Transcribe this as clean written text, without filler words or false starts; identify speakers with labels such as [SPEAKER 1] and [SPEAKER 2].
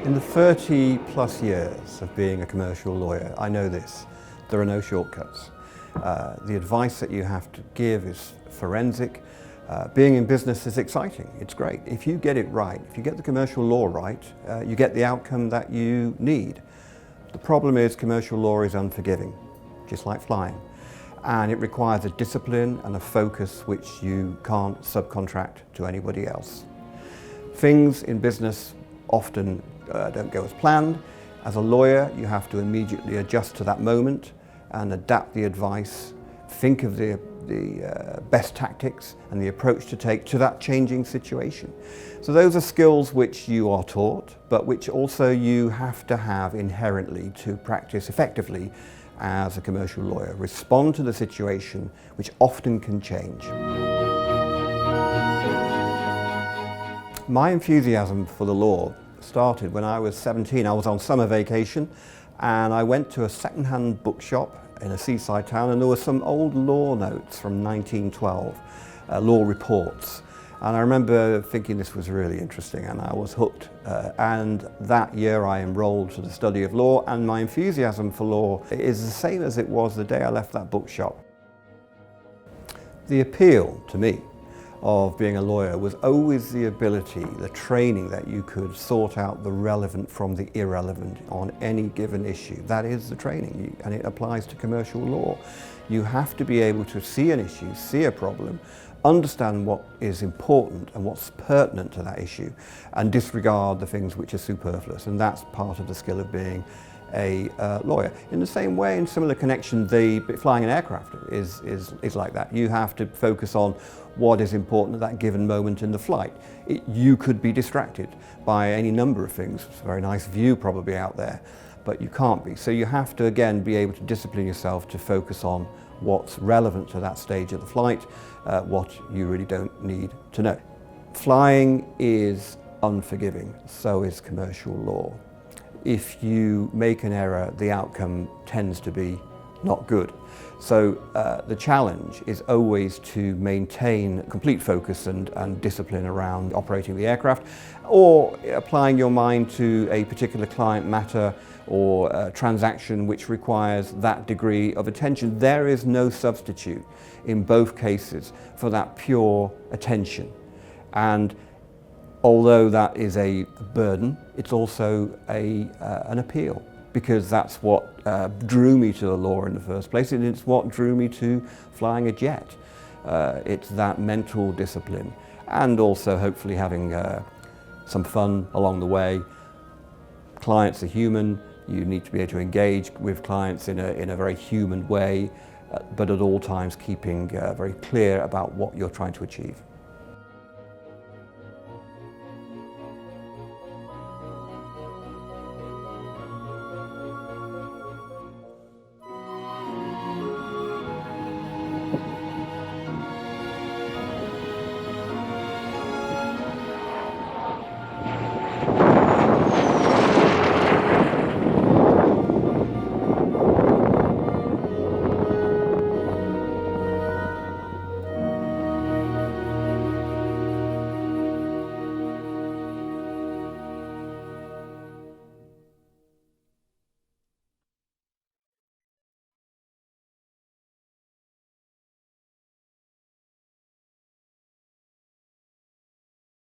[SPEAKER 1] In the 30 plus years of being a commercial lawyer, I know this, there are no shortcuts. The advice that you have to give is forensic. Being in business is exciting, it's great. If you get it right, if you get the commercial law right, you get the outcome that you need. The problem is commercial law is unforgiving, just like flying. And it requires a discipline and a focus which you can't subcontract to anybody else. Things in business often don't go as planned. As a lawyer, you have to immediately adjust to that moment and adapt the advice, think of the best tactics and the approach to take to that changing situation. So those are skills which you are taught, but which also you have to have inherently to practice effectively as a commercial lawyer. Respond to the situation, which often can change. My enthusiasm for the law started when I was 17. I was on summer vacation and I went to a second-hand bookshop in a seaside town, and there were some old law notes from 1912, law reports. And I remember thinking this was really interesting, and I was hooked. And that year I enrolled to the study of law, and my enthusiasm for law is the same as it was the day I left that bookshop. The appeal to me of being a lawyer was always the ability, the training that you could sort out the relevant from the irrelevant on any given issue. That is the training, and it applies to commercial law. You have to be able to see an issue, see a problem, understand what is important and what's pertinent to that issue, and disregard the things which are superfluous. And that's part of the skill of being a lawyer. In the same way, in similar connection, flying an aircraft is like that. You have to focus on what is important at that given moment in the flight. You could be distracted by any number of things. It's a very nice view probably out there, but you can't be. So you have to, again, be able to discipline yourself to focus on what's relevant to that stage of the flight, what you really don't need to know. Flying is unforgiving, so is commercial law. If you make an error, the outcome tends to be not good. So the challenge is always to maintain complete focus and discipline around operating the aircraft, or applying your mind to a particular client matter or a transaction which requires that degree of attention. There is no substitute in both cases for that pure attention. And although that is a burden, it's also an appeal, because that's what drew me to the law in the first place, and it's what drew me to flying a jet. It's that mental discipline, and also hopefully having some fun along the way. Clients are human. You need to be able to engage with clients in a very human way, but at all times keeping very clear about what you're trying to achieve.